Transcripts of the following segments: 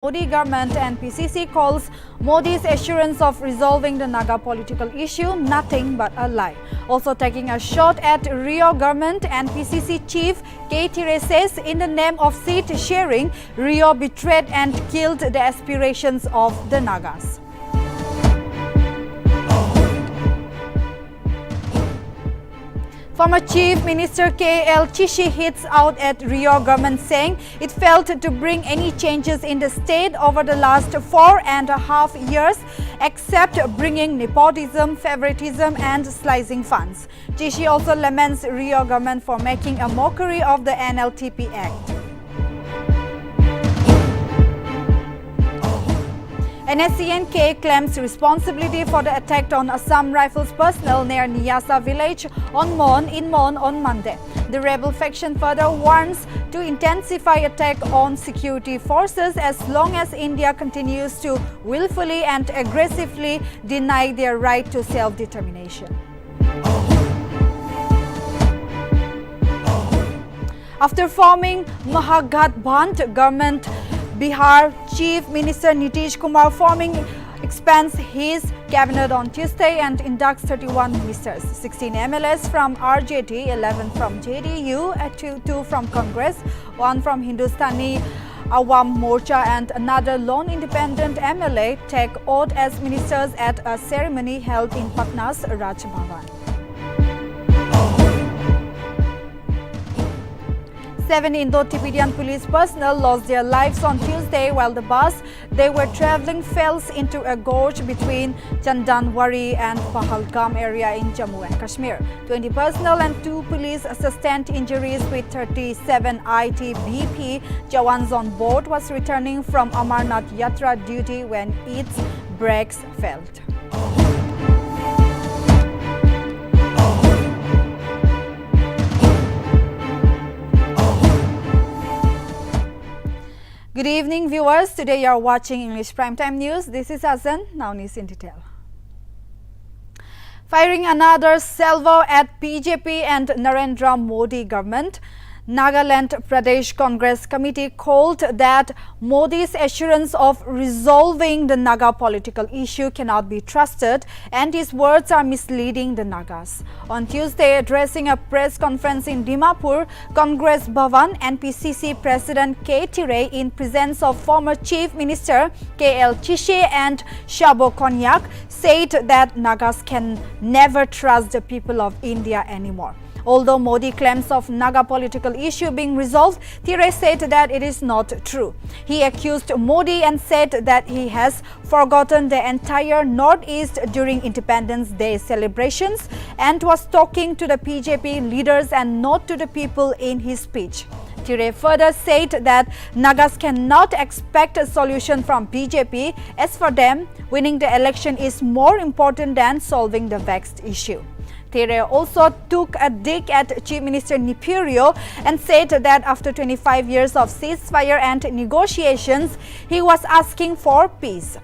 Modi government and PCC calls Modi's assurance of resolving the Naga political issue nothing but a lie. Also taking a shot at Rio government and PCC chief K. Tire says in the name of seat sharing, Rio betrayed and killed the aspirations of the Nagas. Former Chief Minister K.L. Chishi hits out at Rio government saying it failed to bring any changes in the state over the last 4.5 years except bringing nepotism, favoritism and slicing funds. Chishi also laments Rio government for making a mockery of the Nltv Act. NSCNK claims responsibility for the attack on Assam Rifles personnel near Nyasa village on Mon on Monday. The rebel faction further warns to intensify attack on security forces as long as India continues to willfully and aggressively deny their right to self-determination. After forming Mahagathbandhan government, Bihar Chief Minister Nitish Kumar expands his cabinet on Tuesday and inducts 31 ministers, 16 MLAs from RJD, 11 from JDU, 2 from Congress, 1 from Hindustani Awam Morcha and another lone independent MLA take oath as ministers at a ceremony held in Patna's Raj Bhavan. 7 Indo-Tibetan police personnel lost their lives on Tuesday while the bus they were traveling fell into a gorge between Chandanwari and Pahalgam area in Jammu and Kashmir. 20 personnel and 2 police sustained injuries with 37 ITBP Jawans on board was returning from Amarnath Yatra duty when its brakes failed. Good evening, viewers. Today you are watching English Primetime News. This is Azan. Now news in detail. Firing another salvo at BJP and Narendra Modi government, Nagaland Pradesh Congress Committee called that Modi's assurance of resolving the Naga political issue cannot be trusted and his words are misleading the Nagas. On Tuesday, addressing a press conference in Dimapur, Congress Bhavan, NPCC President K. Tire in presence of former Chief Minister K.L. Chishi and Shabo Konyak said that Nagas can never trust the people of India anymore. Although Modi claims of Naga political issue being resolved, Tire said that it is not true. He accused Modi and said that he has forgotten the entire Northeast during Independence Day celebrations and was talking to the BJP leaders and not to the people in his speech. Tire further said that Nagas cannot expect a solution from BJP. As for them, winning the election is more important than solving the vexed issue. Tire also took a dig at Chief Minister Nipurio and said that after 25 years of ceasefire and negotiations, he was asking for peace.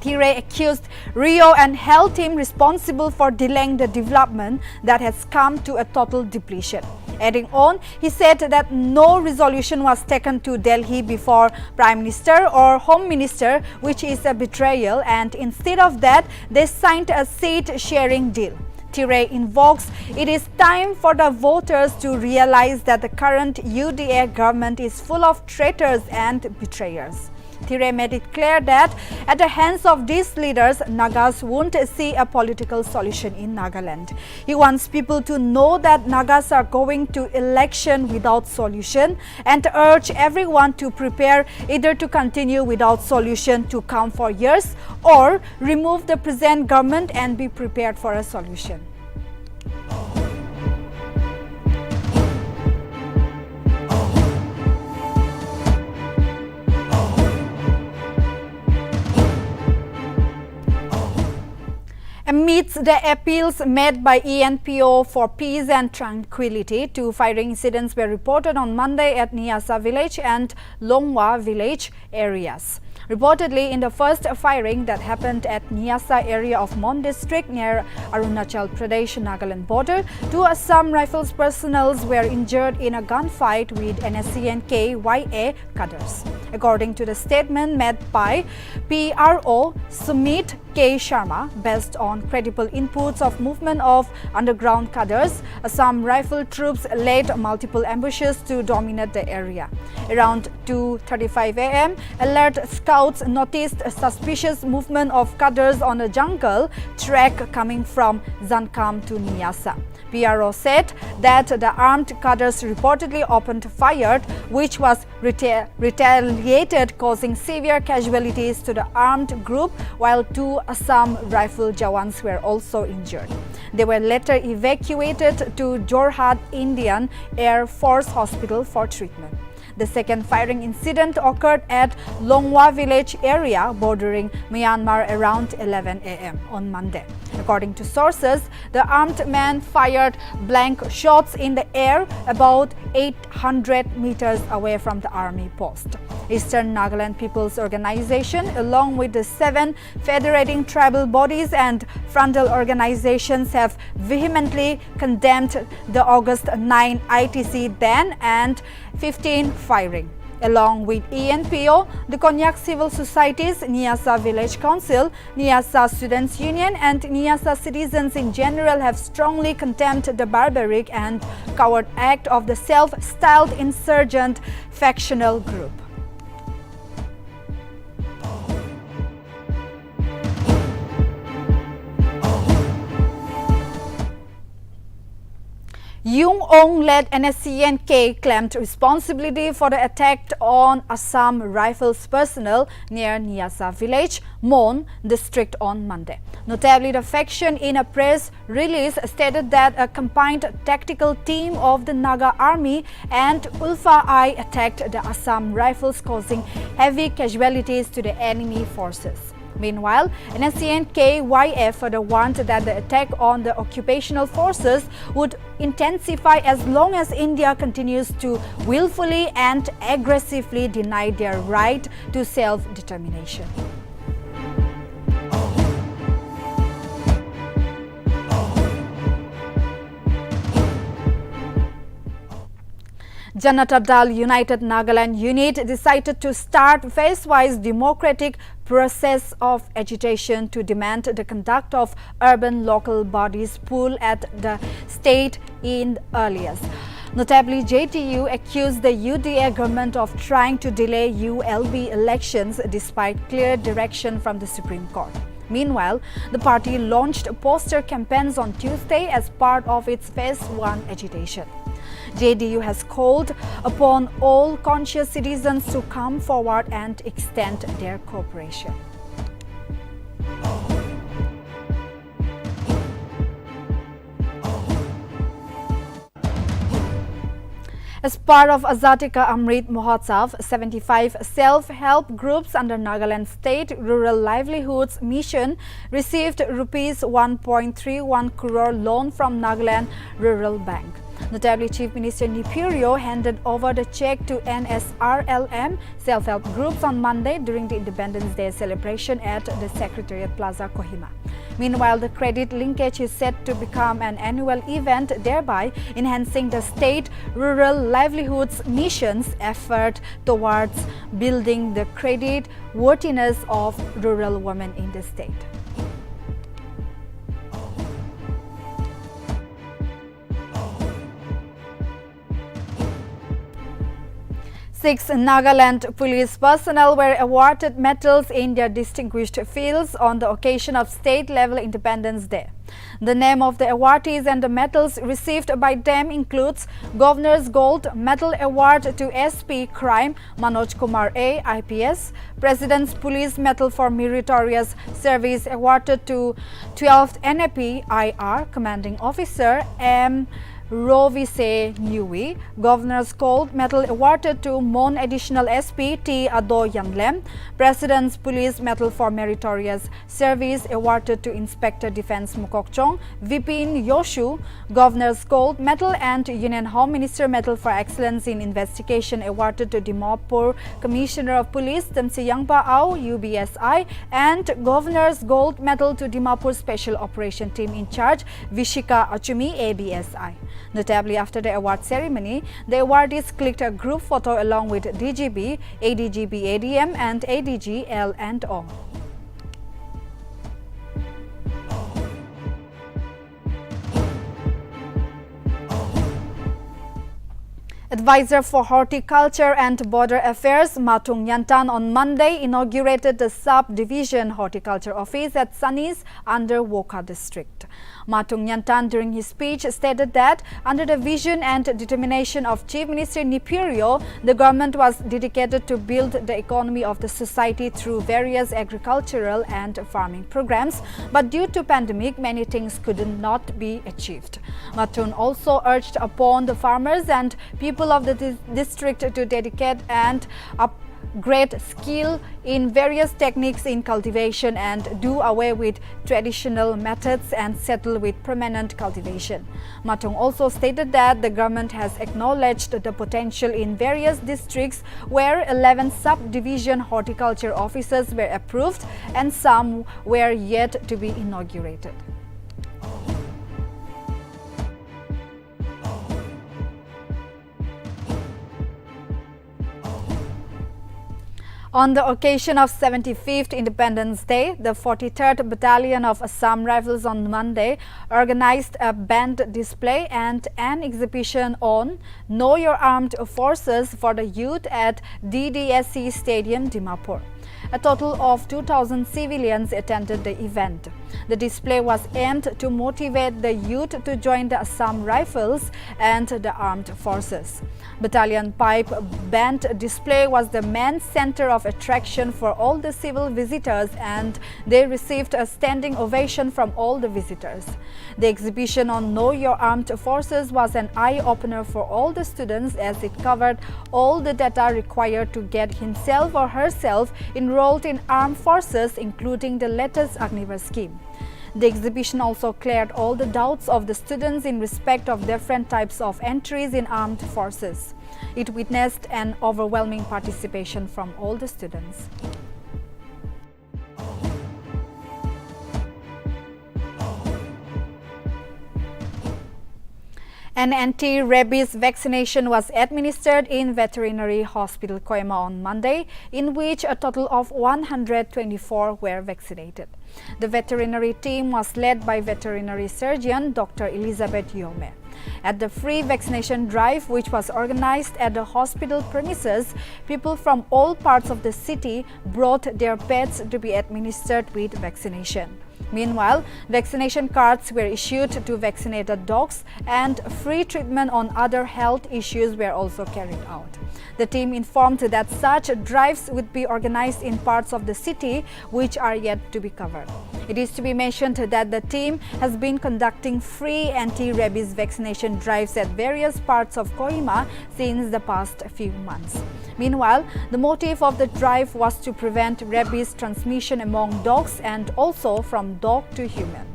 Tire accused Rio and held him responsible for delaying the development that has come to a total depletion. Adding on, he said that no resolution was taken to Delhi before Prime Minister or Home Minister, which is a betrayal, and instead of that, they signed a seat-sharing deal. Tire invokes it is time for the voters to realize that the current UDA government is full of traitors and betrayers. Tire made it clear that at the hands of these leaders, Nagas won't see a political solution in Nagaland. He wants people to know that Nagas are going to election without solution and urge everyone to prepare either to continue without solution to come for years or remove the present government and be prepared for a solution. Amidst the appeals made by ENPO for peace and tranquility, 2 firing incidents were reported on Monday at Nyasa village and Longwa village areas. Reportedly, in the first firing that happened at Nyasa area of Mon district near Arunachal Pradesh-Nagaland border, 2 Assam Rifles personnel were injured in a gunfight with NSC and KYA cadres. According to the statement made by PRO Sumit K. Sharma, based on credible inputs of movement of underground cadres, Assam Rifle troops laid multiple ambushes to dominate the area. Around 2:35 a.m., alert scouts noticed a suspicious movement of cadres on a jungle track coming from Zankam to Nyasa. PRO said that the armed cadres reportedly opened fire, which was retaliated, causing severe casualties to the armed group, while 2 Assam Rifle Jawans were also injured. They were later evacuated to Jorhat Indian Air Force Hospital for treatment. The second firing incident occurred at Longwa village area bordering Myanmar around 11 a.m. on Monday. According to sources, the armed man fired blank shots in the air about 800 meters away from the army post. Eastern Nagaland People's Organization, along with the 7 federating tribal bodies and frontal organizations, have vehemently condemned the August 9 ITC ban and 15 firing. Along with ENPO, the Konyak Civil Societies, Nyasa Village Council, Nyasa Students Union and Nyasa citizens in general have strongly condemned the barbaric and coward act of the self-styled insurgent factional group. Yung Ong-led NSCN-K claimed responsibility for the attack on Assam Rifles personnel near Nyasa village, Mon district on Monday. Notably, the faction in a press release stated that a combined tactical team of the Naga army and Ulfa I attacked the Assam Rifles, causing heavy casualties to the enemy forces. Meanwhile, NSCN-KYF further warned that the attack on the occupational forces would intensify as long as India continues to willfully and aggressively deny their right to self-determination. Janata Dal United Nagaland unit decided to start phase-wise democratic process of agitation to demand the conduct of urban local bodies poll at the state in earliest. Notably, JTU accused the UDA government of trying to delay ULB elections despite clear direction from the Supreme Court. Meanwhile, the party launched poster campaigns on Tuesday as part of its Phase 1 agitation. JDU has called upon all conscious citizens to come forward and extend their cooperation. As part of Azadi Ka Amrit Mahotsav, 75 self-help groups under Nagaland State Rural Livelihoods Mission received Rs 1.31 crore loan from Nagaland Rural Bank. Notably, Chief Minister Nipirio handed over the check to NSRLM self-help groups on Monday during the Independence Day celebration at the Secretariat Plaza, Kohima. Meanwhile, the credit linkage is set to become an annual event, thereby enhancing the state rural livelihoods mission's effort towards building the credit worthiness of rural women in the state. 6 Nagaland police personnel were awarded medals in their distinguished fields on the occasion of state-level Independence Day. The name of the awardees and the medals received by them includes Governor's Gold Medal Award to SP Crime Manoj Kumar A, IPS, President's Police Medal for Meritorious Service awarded to 12th NAP IR Commanding Officer M. Rovise Nui. Governor's Gold Medal awarded to Mon Additional SP T. Ado Yanlem. President's Police Medal for Meritorious Service awarded to Inspector Defense Mukokchong Vipin Yoshu. Governor's Gold Medal and Union Home Minister Medal for Excellence in Investigation awarded to Dimapur Commissioner of Police Temsi Yangpa Ao UBSI, and Governor's Gold Medal to Dimapur Special Operation Team in Charge Vishika Achumi ABSI. Notably, after the award ceremony, the awardees clicked a group photo along with DGB, ADGB ADM and ADG L&O. Advisor for Horticulture and Border Affairs Matung Yantan on Monday inaugurated the Sub-Division Horticulture Office at Sanis under Woka District. Matung Yantan during his speech stated that under the vision and determination of Chief Minister Nipirio, the government was dedicated to build the economy of the society through various agricultural and farming programs, but due to pandemic, many things could not be achieved. Matung also urged upon the farmers and people of the district to dedicate and upgrade skill in various techniques in cultivation and do away with traditional methods and settle with permanent cultivation. Matung also stated that the government has acknowledged the potential in various districts where 11 subdivision horticulture offices were approved and some were yet to be inaugurated. On the occasion of 75th Independence Day, the 43rd Battalion of Assam Rifles on Monday organized a band display and an exhibition on Know Your Armed Forces for the youth at DDSC Stadium, Dimapur. A total of 2,000 civilians attended the event. The display was aimed to motivate the youth to join the Assam Rifles and the armed forces. Battalion Pipe Band display was the main center of attraction for all the civil visitors, and they received a standing ovation from all the visitors. The exhibition on Know Your Armed Forces was an eye-opener for all the students as it covered all the data required to get himself or herself enrolled in armed forces, including the latest Agniveer scheme. The exhibition also cleared all the doubts of the students in respect of different types of entries in armed forces. It witnessed an overwhelming participation from all the students. An anti-rabies vaccination was administered in Veterinary Hospital Kohima on Monday, in which a total of 124 were vaccinated. The veterinary team was led by veterinary surgeon Dr. Elizabeth Yome. At the free vaccination drive, which was organized at the hospital premises, people from all parts of the city brought their pets to be administered with vaccination. Meanwhile, vaccination cards were issued to vaccinated dogs and free treatment on other health issues were also carried out. The team informed that such drives would be organized in parts of the city which are yet to be covered. It is to be mentioned that the team has been conducting free anti-rabies vaccination drives at various parts of Kohima since the past few months. Meanwhile, the motive of the drive was to prevent rabies transmission among dogs and also from dog to human.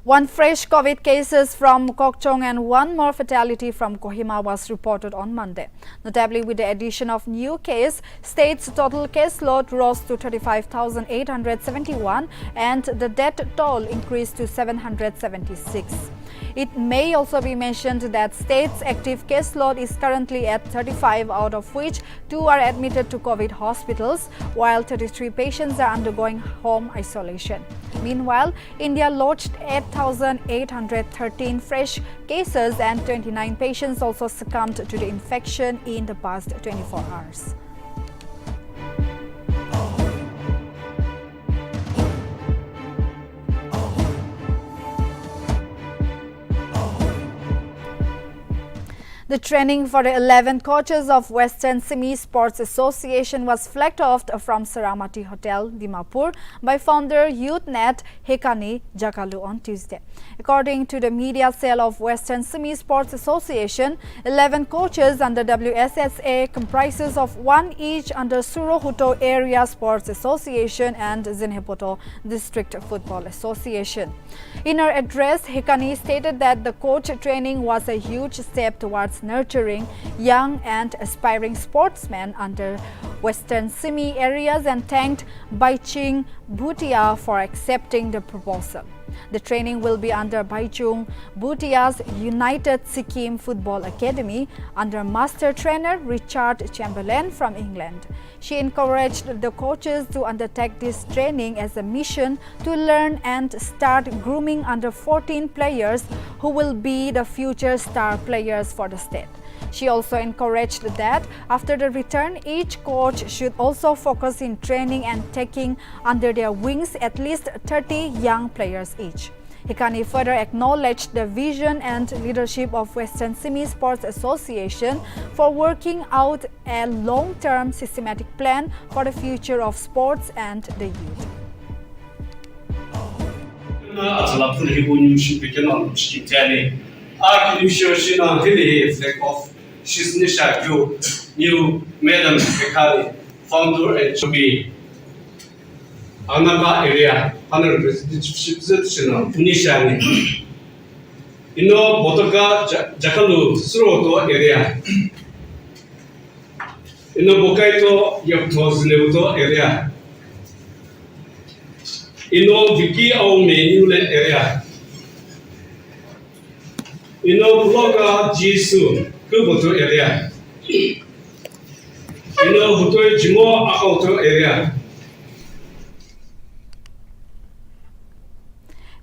One fresh COVID cases from Mukokchong and one more fatality from Kohima was reported on Monday. Notably, with the addition of new case, state's total caseload rose to 35,871 and the death toll increased to 776. It may also be mentioned that state's active caseload is currently at 35, out of which 2 are admitted to COVID hospitals, while 33 patients are undergoing home isolation. Meanwhile, India lodged 8,813 fresh cases and 29 patients also succumbed to the infection in the past 24 hours. The training for the 11 coaches of Western Semi Sports Association was flagged off from Saramati Hotel, Dimapur by founder YouthNet Hekani Jakalu on Tuesday. According to the media cell of Western Semi Sports Association, 11 coaches under WSSA comprises of one each under Surohuto Area Sports Association and Zinhepoto District Football Association. In her address, Hekani stated that the coach training was a huge step towards nurturing young and aspiring sportsmen under Western Semi areas and thanked Baiching Bhutia for accepting the proposal. The training will be under Baichung Bhutia's United Sikkim Football Academy under master trainer Richard Chamberlain from England. She encouraged the coaches to undertake this training as a mission to learn and start grooming under 14 players who will be the future star players for the state. She also encouraged that after the return, each coach should also focus in training and taking under their wings at least 30 young players each. Hekani further acknowledged the vision and leadership of Western Semi Sports Association for working out a long-term systematic plan for the future of sports and the youth. New Madam Bihari, founder and Shopian. Another area, under the initially. Botoka Jakalu, Suroto area. Bokaito Yaktos Neuto area. Viki Aume Newland area. Bloga Jisu, Kuboto area. Hutoi Jimo Akauto area.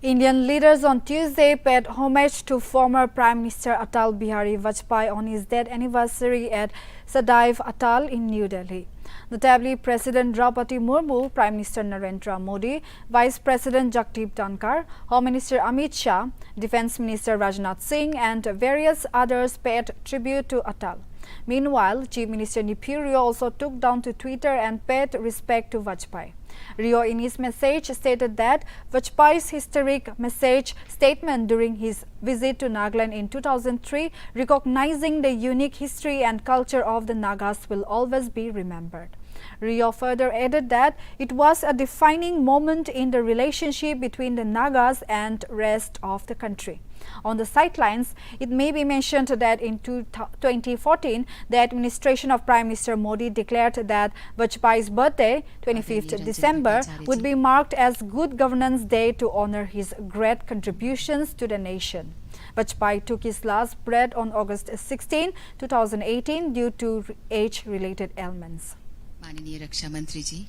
Indian leaders on Tuesday paid homage to former Prime Minister Atal Bihari Vajpayee on his death anniversary at Sadaiv Atal in New Delhi. Notably, President Draupadi Murmu, Prime Minister Narendra Modi, Vice President Jagdeep Dhankar, Home Minister Amit Shah, Defence Minister Rajnath Singh and various others paid tribute to Atal. Meanwhile, Chief Minister Nipi Rio also took down to Twitter and paid respect to Vajpayee. Rio in his message stated that Vajpayee's historic message statement during his visit to Nagaland in 2003, recognizing the unique history and culture of the Nagas, will always be remembered. Rio further added that it was a defining moment in the relationship between the Nagas and rest of the country. On the sidelines, it may be mentioned that in 2014, the administration of Prime Minister Modi declared that Vajpayee's birthday, 25th December, would be marked as Good Governance Day to honor his great contributions to the nation. Vajpayee took his last breath on August 16, 2018 due to age-related ailments. माननीय रक्षा मंत्री जी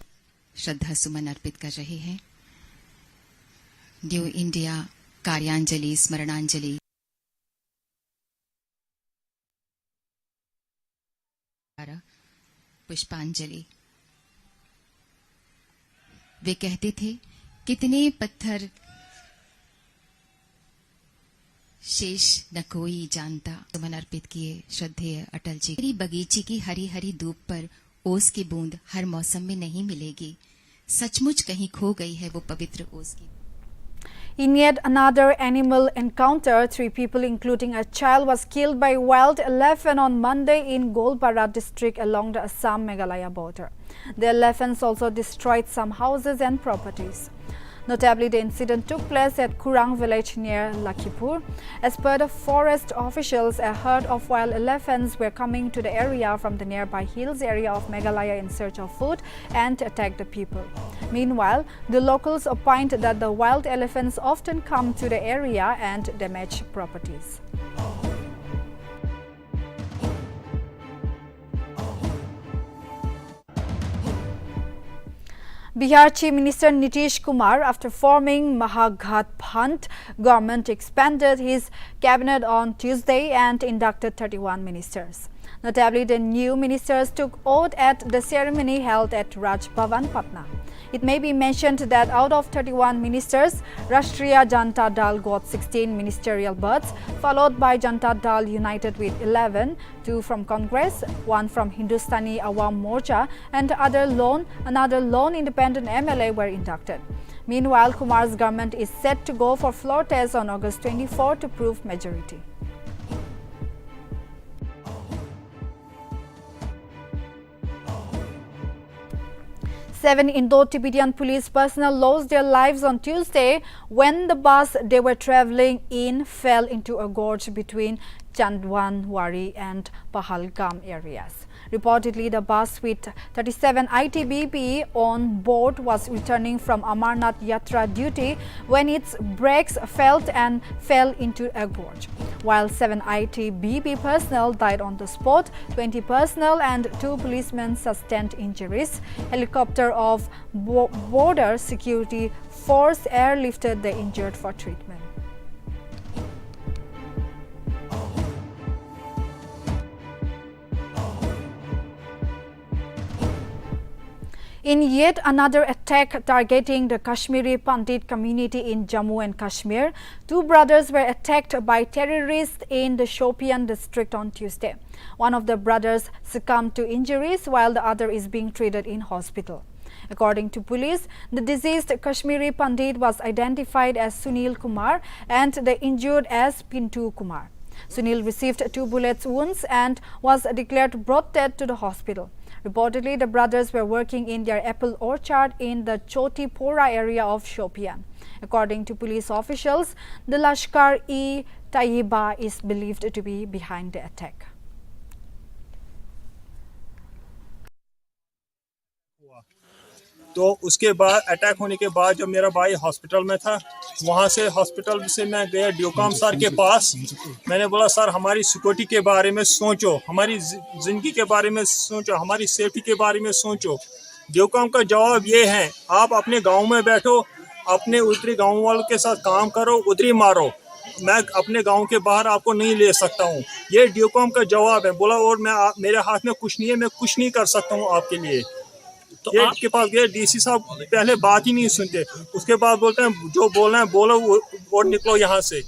श्रद्धा सुमन अर्पित कर रहे हैं। New India कार्यांजलि स्मरणांजलि पुष्पांजलि। वे कहते थे कितने पत्थर शेष न कोई जानता। सुमन अर्पित किए श्रद्धेय अटल जी। मेरी बगीचे की हरी हरी धूप पर ओस की बूंद हर मौसम में नहीं मिलेगी। सचमुच कहीं खो गई है वो पवित्र ओस की। In yet another animal encounter, 3 people including a child was killed by wild elephant on Monday in Golpara district along the Assam-Meghalaya border. The elephants also destroyed some houses and properties. Notably, the incident took place at Kurang village near Lakhipur. As per the forest officials, a herd of wild elephants were coming to the area from the nearby hills area of Meghalaya in search of food and attacked the people. Meanwhile, the locals opined that the wild elephants often come to the area and damage properties. Bihar Chief Minister Nitish Kumar, after forming Mahagathband government, expanded his cabinet on Tuesday and inducted 31 ministers. Notably, the new ministers took oath at the ceremony held at Raj Bhavan, Patna. It may be mentioned that out of 31 ministers, Rashtriya Janata Dal got 16 ministerial berths, followed by Janata Dal United with 11, 2 from Congress, 1 from Hindustani Awam Morcha, and another lone independent MLA were inducted. Meanwhile, Kumar's government is set to go for floor test on August 24 to prove majority. Seven Indo-Tibetan police personnel lost their lives on Tuesday when the bus they were travelling in fell into a gorge between Chandwanwari and Pahalgam areas. Reportedly, the bus with 37 ITBP on board was returning from Amarnath Yatra duty when its brakes failed and fell into a gorge. While 7 ITBP personnel died on the spot, 20 personnel and 2 policemen sustained injuries. Helicopter of Border Security Force airlifted the injured for treatment. In yet another attack targeting the Kashmiri Pandit community in Jammu and Kashmir, 2 brothers were attacked by terrorists in the Shopian district on Tuesday. One of the brothers succumbed to injuries while the other is being treated in hospital. According to police, the deceased Kashmiri Pandit was identified as Sunil Kumar and the injured as Pintu Kumar. Sunil received 2 bullet wounds and was declared brought dead to the hospital. Reportedly, the brothers were working in their apple orchard in the Chotipora area of Shopian. According to police officials, the Lashkar-e-Taiba is believed to be behind the attack. तो उसके बाद attack होने के बाद जब मेरा भाई hospital में था, वहाँ से हॉस्पिटल से मैं गया ड्यूकॉम सर के पास। मैंने बोला, सर हमारी सिक्योरिटी के बारे में सोचो, हमारी ज़िंदगी के बारे में सोचो, हमारी सेफ्टी के बारे में सोचो। ड्यूकॉम का जवाब ये है, आप अपने गांव में बैठो, अपने उधरी गांव वालों के साथ काम करो, उधरी मारो, मैं अपने गांव के बाहर आपको नहीं ले सकता हूँ। ये ड्यूकॉम का जवाब है। बोला, और मेरे हाथ में कुछ नहीं है, मैं कुछ नहीं कर सकता हूँ आपके लिए। तो आपके पास गए, डीसी साहब पहले बात ही नहीं सुनते, उसके बाद बोलते हैं जो बोलना है बोलो और निकलो यहाँ से।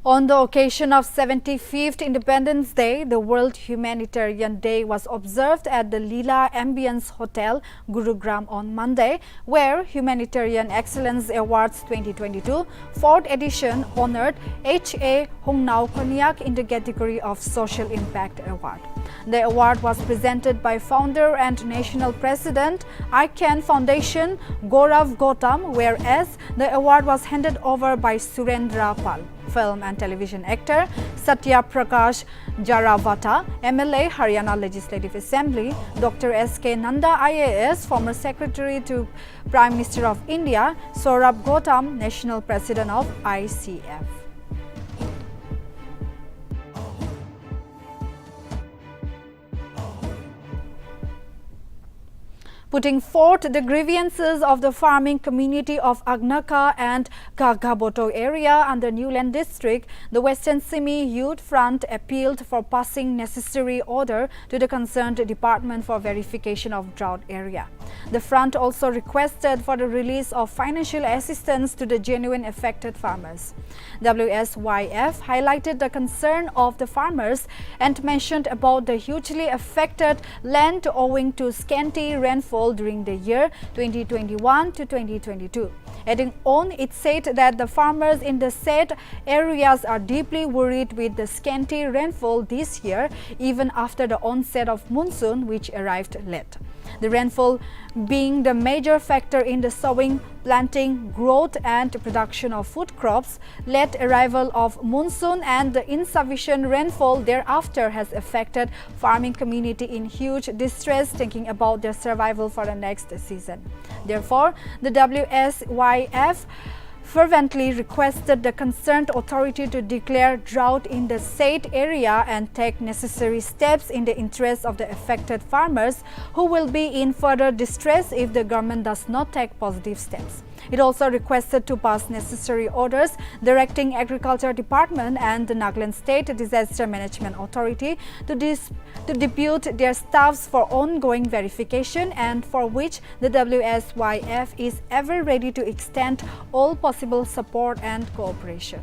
On the occasion of 75th Independence Day, the World Humanitarian Day was observed at the Leela Ambience Hotel, Gurugram on Monday, where Humanitarian Excellence Awards 2022 4th edition honored H.A. Hongnau Konyak in the category of Social Impact Award. The award was presented by founder and national president ICANN Foundation Gaurav Gautam, whereas the award was handed over by Surendra Pal. Film and television actor Satya Prakash Jaravata, MLA, Haryana Legislative Assembly, Dr. S.K. Nanda, IAS, former Secretary to Prime Minister of India, Saurabh Gautam, National President of ICF. Putting forth the grievances of the farming community of Agnaka and Gagaboto area under Newland district, the Western Simi Youth Front appealed for passing necessary order to the concerned department for verification of drought area. The front also requested for the release of financial assistance to the genuine affected farmers. WSYF highlighted the concern of the farmers and mentioned about the hugely affected land owing to scanty rainfall during the year 2021 to 2022. Adding on, it said that the farmers in the said areas are deeply worried with the scanty rainfall this year, even after the onset of monsoon, which arrived late. The rainfall being the major factor in the sowing, planting, growth and production of food crops, late arrival of monsoon and the insufficient rainfall thereafter has affected farming community in huge distress, thinking about their survival for the next season. Therefore, the WSYF fervently requested the concerned authority to declare drought in the said area and take necessary steps in the interest of the affected farmers, who will be in further distress if the government does not take positive steps. It also requested to pass necessary orders directing Agriculture Department and the Nagaland State Disaster Management Authority to depute their staffs for ongoing verification, and for which the WSYF is ever ready to extend all possible support and cooperation.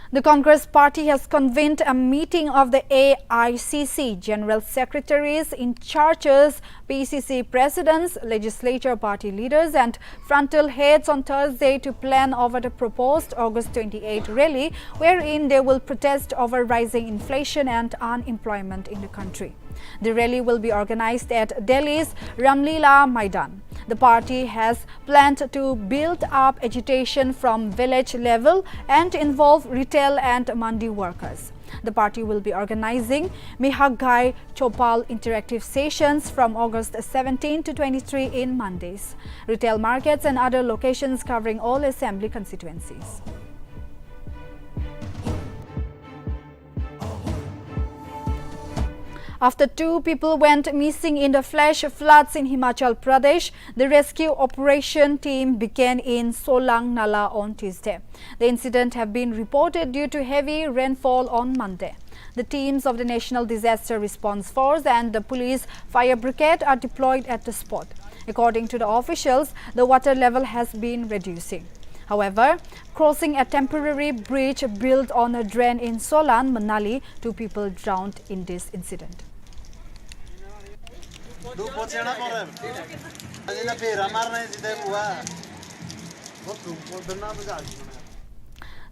The Congress Party has convened a meeting of the AICC General Secretaries, in charges, PCC Presidents, Legislature Party leaders and frontal heads on Thursday to plan over the proposed August 28 rally, wherein they will protest over rising inflation and unemployment in the country. The rally will be organized at Delhi's Ramlila Maidan. The party has planned to build up agitation from village level and involve retail and mandi workers. The party will be organizing Mihagai Chopal interactive sessions from August 17 to 23 in Mondays, retail markets and other locations covering all assembly constituencies. After 2 people went missing in the flash floods in Himachal Pradesh, the rescue operation team began in Solang Nala on Tuesday. The incident have been reported due to heavy rainfall on Monday. The teams of the National Disaster Response Force and the Police Fire Brigade are deployed at the spot. According to the officials, the water level has been reducing. However, crossing a temporary bridge built on a drain in Solan, Manali, 2 people drowned in this incident.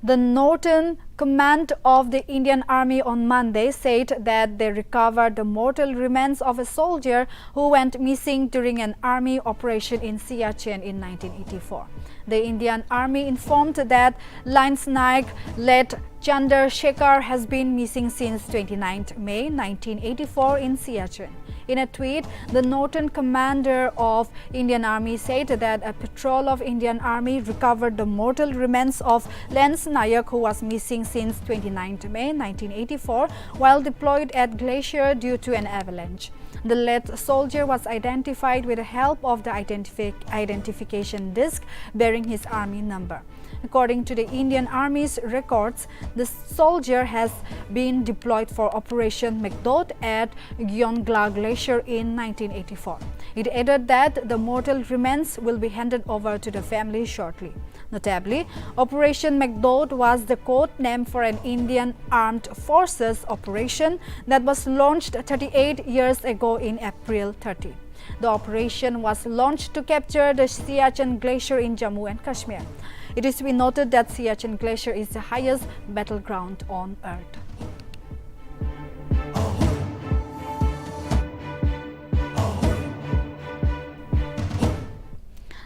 The Northern Command of the Indian Army on Monday said that they recovered the mortal remains of a soldier who went missing during an army operation in Siachen in 1984. The Indian Army informed that Lance Naik led Chandar Shekhar has been missing since 29 May 1984 in Siachen. In a tweet, the Northern Commander of Indian Army said that a patrol of Indian Army recovered the mortal remains of Lance Nayak, who was missing since 29 May 1984 while deployed at Glacier due to an avalanche. The late soldier was identified with the help of the identification disc bearing his army number. According to the Indian Army's records, the soldier has been deployed for Operation McDowd at Gyeongla Glacier in 1984. It added that the mortal remains will be handed over to the family shortly. Notably, Operation McDowd was the code name for an Indian Armed Forces operation that was launched 38 years ago in April 30. The operation was launched to capture the Siachen Glacier in Jammu and Kashmir. It is to be noted that Siachen Glacier is the highest battleground on Earth.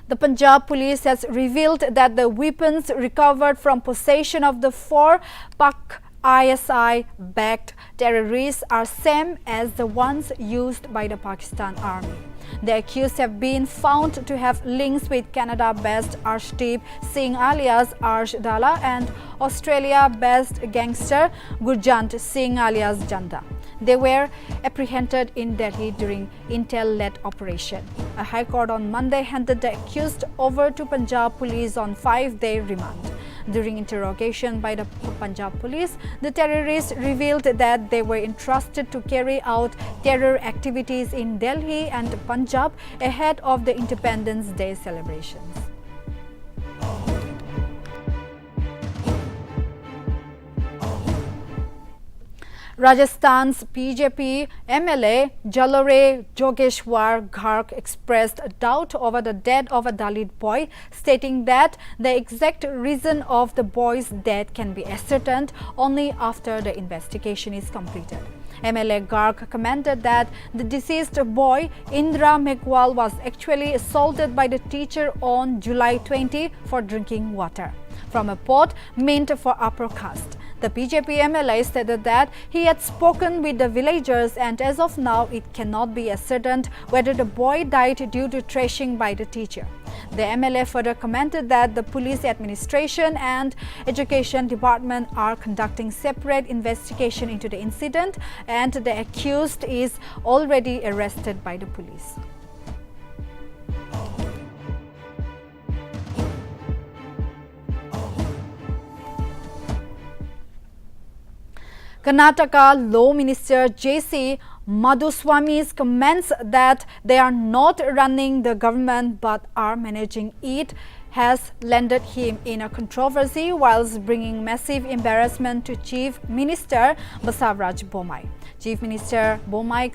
The Punjab police has revealed that the weapons recovered from possession of the 4 Pak ISI-backed terrorists are same as the ones used by the Pakistan Army. The accused have been found to have links with Canada-based Arshdeep Singh alias Arsh Dala and Australia-based gangster Gurjant Singh alias Janda. They were apprehended in Delhi during intel-led operation. A High Court on Monday handed the accused over to Punjab police on 5-day remand. During interrogation by the Punjab police, the terrorists revealed that they were entrusted to carry out terror activities in Delhi and Punjab ahead of the Independence Day celebrations. Rajasthan's BJP MLA Jalore Jogeshwar Garg expressed doubt over the death of a Dalit boy, stating that the exact reason of the boy's death can be ascertained only after the investigation is completed. MLA Garg commented that the deceased boy, Indra Meghwal, was actually assaulted by the teacher on July 20 for drinking water from a pot meant for upper caste. The BJP MLA stated that he had spoken with the villagers and as of now it cannot be ascertained whether the boy died due to thrashing by the teacher. The MLA further commented that the police administration and education department are conducting separate investigation into the incident and the accused is already arrested by the police. Karnataka Law Minister J.C. Madhuswamy's comments that they are not running the government but are managing it has landed him in a controversy whilst bringing massive embarrassment to Chief Minister Basavaraj Bommai. Chief Minister Bommai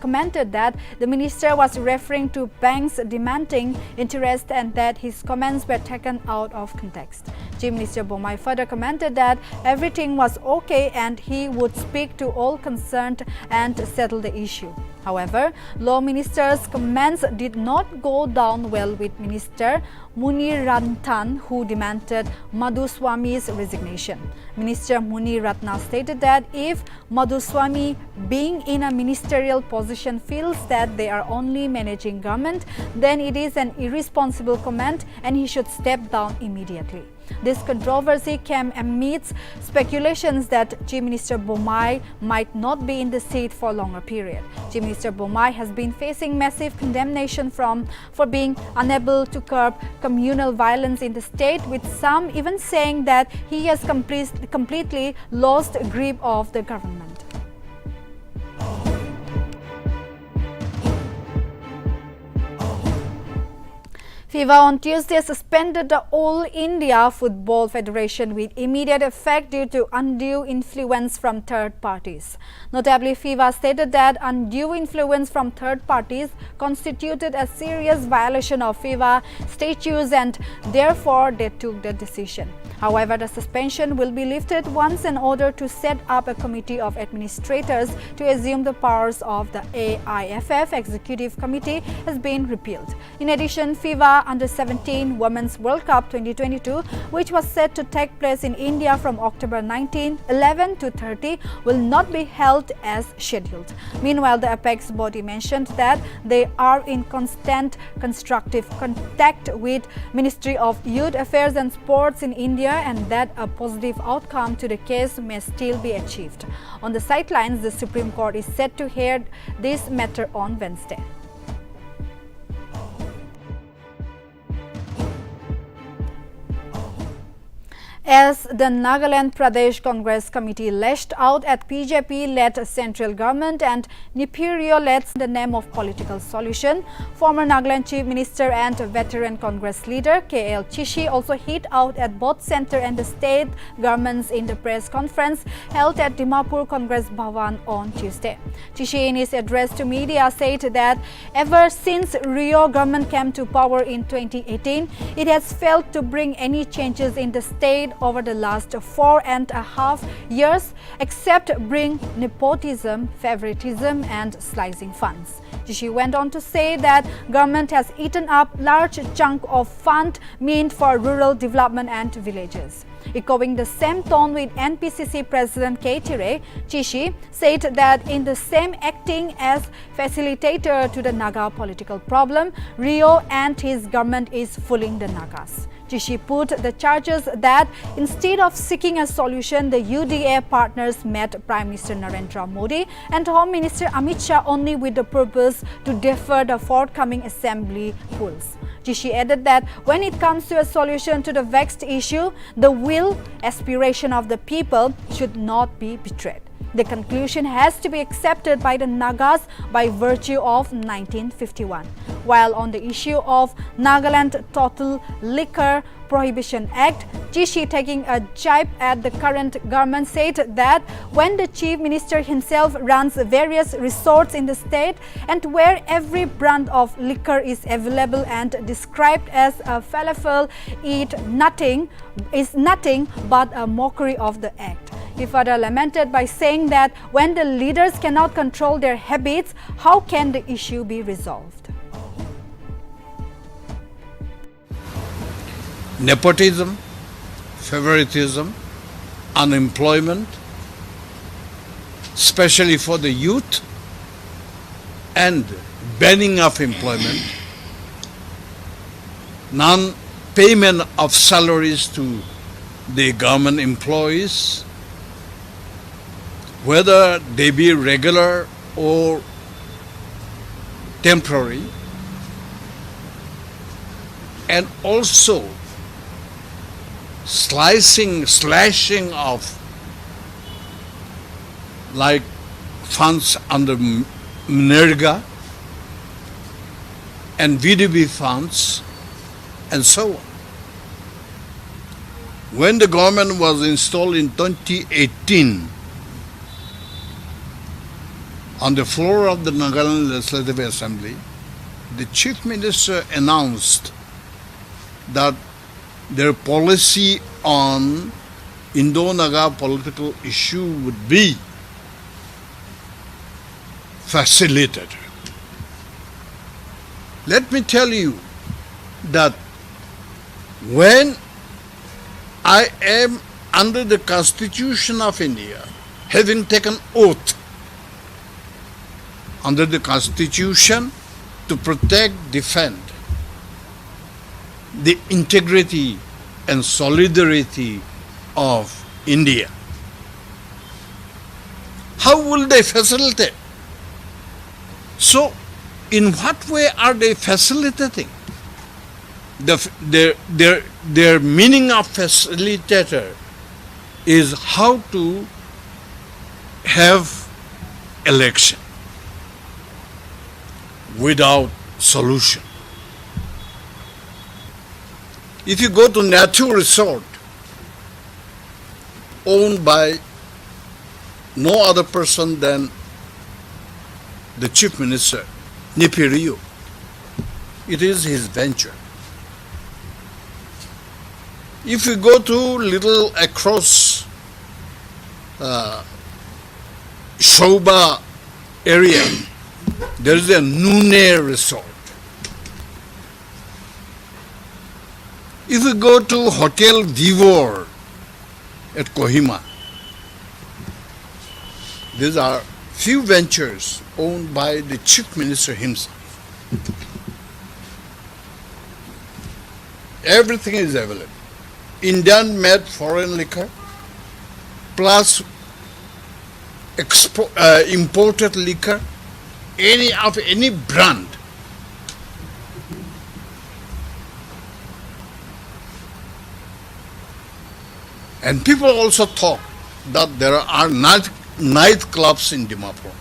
commented that the minister was referring to banks demanding interest and that his comments were taken out of context. Chief Minister Bommai further commented that everything was okay and he would speak to all concerned and settle the issue. However, Law Minister's comments did not go down well with Minister Muniratnan, who demanded Madhuswamy's resignation. Minister Muniratnan stated that if Madhuswamy, being in a ministerial position, feels that they are only managing government, then it is an irresponsible comment and he should step down immediately. This controversy came amidst speculations that Chief Minister Bommai might not be in the seat for a longer period. Chief Minister Bommai has been facing massive condemnation for being unable to curb communal violence in the state, with some even saying that he has completely lost grip of the government. FIFA on Tuesday suspended the All India Football Federation with immediate effect due to undue influence from third parties. Notably, FIFA stated that undue influence from third parties constituted a serious violation of FIFA statutes and therefore they took the decision. However, the suspension will be lifted once an order to set up a committee of administrators to assume the powers of the AIFF Executive Committee has been repealed. In addition, FIFA Under-17 Women's World Cup 2022, which was set to take place in India from October 11 to 30, will not be held as scheduled. Meanwhile, the apex body mentioned that they are in constant constructive contact with Ministry of Youth Affairs and Sports in India and that a positive outcome to the case may still be achieved. On the sidelines, the Supreme Court is set to hear this matter on Wednesday. As the Nagaland Pradesh Congress Committee lashed out at BJP-led central government and Nipiryo-led the name of political solution, former Nagaland Chief Minister and Veteran Congress leader K.L. Chishi also hit out at both centre and the state governments in the press conference held at Dimapur Congress Bhavan on Tuesday. Chishi, in his address to media, said that ever since Rio government came to power in 2018, it has failed to bring any changes in the state over the last 4.5 years, except bring nepotism, favoritism and slicing funds. Chishi went on to say that government has eaten up large chunk of fund meant for rural development and villages. Echoing the same tone with NPCC President K. Tire, Chishi said that in the same acting as facilitator to the Naga political problem, Rio and his government is fooling the Nagas. Chishi put the charges that instead of seeking a solution, the UDA partners met Prime Minister Narendra Modi and Home Minister Amit Shah only with the purpose to defer the forthcoming assembly polls. Chishi added that when it comes to a solution to the vexed issue, the will, aspiration of the people should not be betrayed. The conclusion has to be accepted by the Nagas by virtue of 1951. While on the issue of Nagaland Total Liquor Prohibition Act, Chishi, taking a jibe at the current government, said that when the Chief Minister himself runs various resorts in the state and where every brand of liquor is available and described as a falafel, is nothing but a mockery of the act. He further lamented by saying that when the leaders cannot control their habits, how can the issue be resolved? Nepotism, favoritism unemployment, especially for the youth, and banning of employment, non-payment of salaries to the government employees, whether they be regular or temporary, and also slashing of like funds under Mnerga and VDB funds and so on. When the government was installed in 2018, on the floor of the Nagaland Legislative Assembly, the Chief Minister announced that their policy on Indo-Naga political issue would be facilitator. Let me tell you that when I am under the Constitution of India, having taken oath under the Constitution to protect, defend the integrity and solidarity of India, how will they facilitate? So, in what way are they facilitating? Their meaning of facilitator is how to have election without solution. If you go to Nature Resort, owned by no other person than the Chief Minister, Nipiriyo, it is his venture. If you go to little across Shoba area, there is a Nune Resort. If you go to Hotel Vivor at Kohima, these are few ventures owned by the Chief Minister himself. Everything is available. Indian-made foreign liquor plus imported liquor, any brand. And people also thought that there are nightclubs in Dimapur,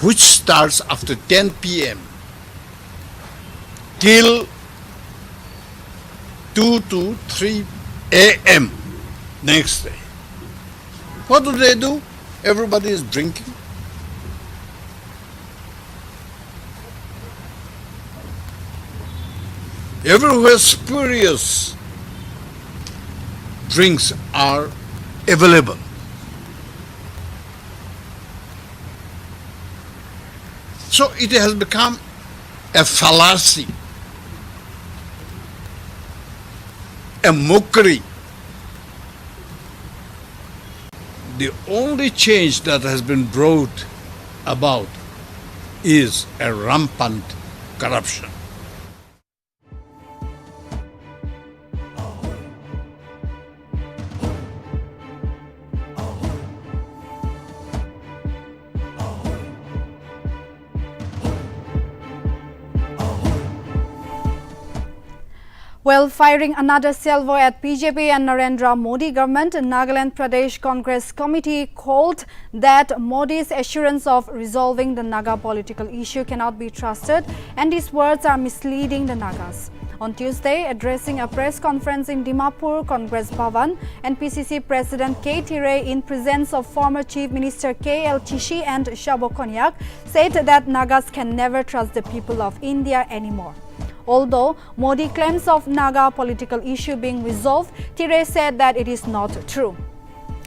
which starts after 10 p.m. till 2 to 3 a.m. next day. What do? Everybody is drinking. Everywhere spurious drinks are available. So it has become a fallacy, a mockery. The only change that has been brought about is a rampant corruption. Well, firing another salvo at BJP and Narendra Modi government, Nagaland Pradesh Congress Committee called that Modi's assurance of resolving the Naga political issue cannot be trusted, and his words are misleading the Nagas. On Tuesday, addressing a press conference in Dimapur, Congress Bhavan, NPCC President K. Tire, in presence of former Chief Minister K. L. Chishi and Shabo Konyak, said that Nagas can never trust the people of India anymore. Although Modi claims of Naga political issue being resolved, Tire said that it is not true.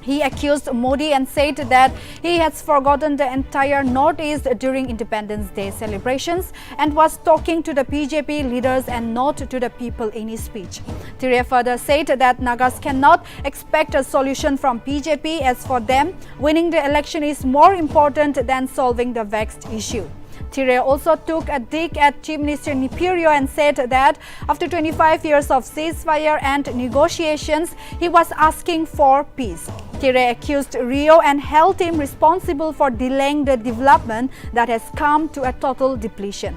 He accused Modi and said that he has forgotten the entire Northeast during Independence Day celebrations and was talking to the BJP leaders and not to the people in his speech. Tirre further said that Nagas cannot expect a solution from BJP, as for them, winning the election is more important than solving the vexed issue. Tirre also took a dig at Chief Minister Nipirio and said that after 25 years of ceasefire and negotiations, he was asking for peace. Tirre accused Rio and held him responsible for delaying the development that has come to a total depletion.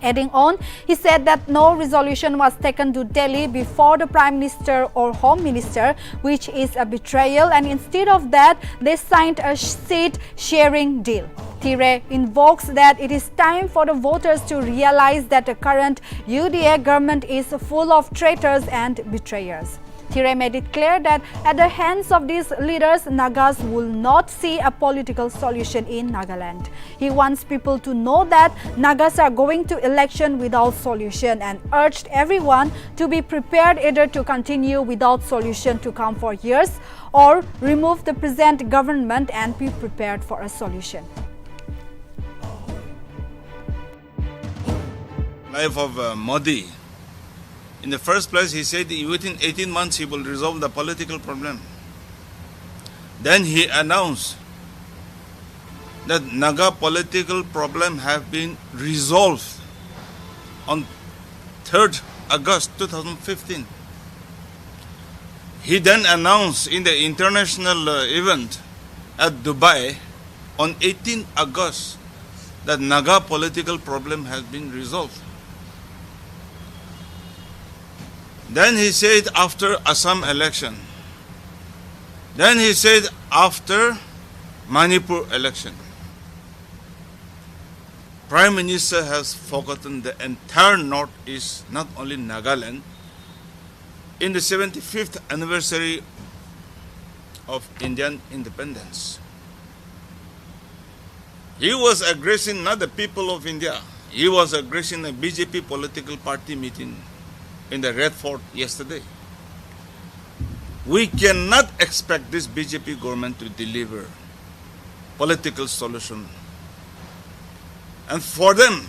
Adding on, he said that no resolution was taken to Delhi before the Prime Minister or Home Minister, which is a betrayal, and instead of that, they signed a seat-sharing deal. Tirre invokes that it is time for the voters to realize that the current UDA government is full of traitors and betrayers. Tirre made it clear that at the hands of these leaders, Nagas will not see a political solution in Nagaland. He wants people to know that Nagas are going to election without solution and urged everyone to be prepared either to continue without solution to come for years or remove the present government and be prepared for a solution. Life of Modi. In the first place, he said within 18 months he will resolve the political problem. Then he announced that Naga political problem have been resolved on 3rd August 2015. He then announced in the international event at Dubai on 18 August that Naga political problem has been resolved. Then he said after Assam election. Then he said after Manipur election. Prime Minister has forgotten the entire Northeast, not only Nagaland. In the 75th anniversary of Indian independence, he was addressing not the people of India, he was addressing a BJP political party meeting in the Red Fort yesterday. We cannot expect this BJP government to deliver political solution. And for them,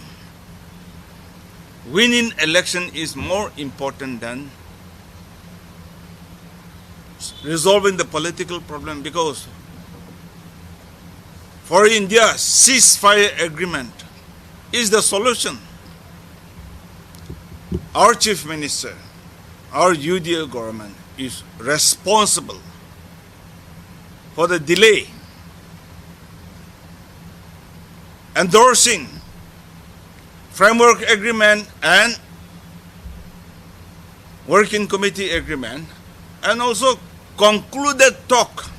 winning election is more important than resolving the political problem, because for India, ceasefire agreement is the solution. Our Chief Minister, our UDA government is responsible for the delay endorsing framework agreement and working committee agreement, and also concluded talk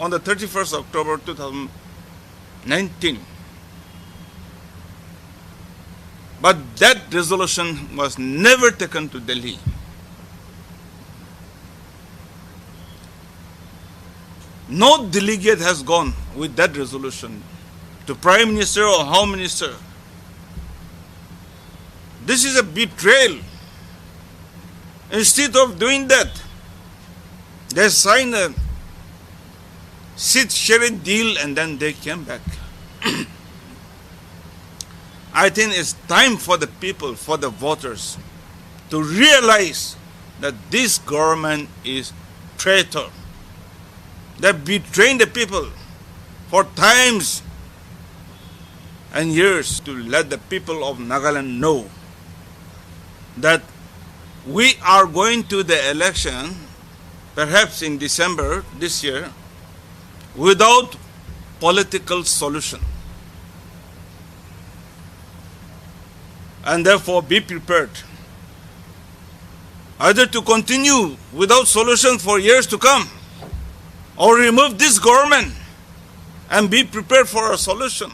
on the 31st October 2019. But that resolution was never taken to Delhi. No delegate has gone with that resolution to Prime Minister or Home Minister. This is a betrayal. Instead of doing that, they signed a seat-sharing deal and then they came back. I think it's time for the people, for the voters, to realize that this government is traitor. They're betraying the people for times and years, to let the people of Nagaland know that we are going to the election, perhaps in December this year, without political solution. And therefore be prepared either to continue without solution for years to come, or remove this government and be prepared for a solution.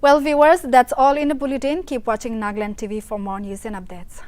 Well, viewers, that's all in the bulletin. Keep watching Nagaland TV for more news and updates.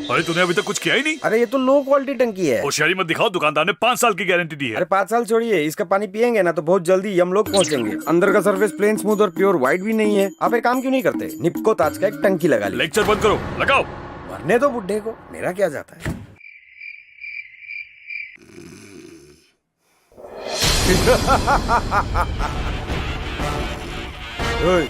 अरे तूने अभी तक कुछ किया ही नहीं। अरे ये तो लो क्वालिटी टंकी है। होशियारी मत दिखाओ, दुकानदार ने 5 साल की गारंटी दी है। अरे 5 साल छोड़िए, इसका पानी पियेंगे ना तो बहुत जल्दी हम लोग पहुंचेंगे। अंदर का सरफेस प्लेन, स्मूथ और प्योर व्हाइट भी नहीं है। आप एक काम क्यों नहीं करते, निप्को ताज का एक टंकी लगा लीजिए। लेक्चर बंद करो, लगाओ। मरने दो बुड्ढे को, मेरा क्या जाता है। ओए,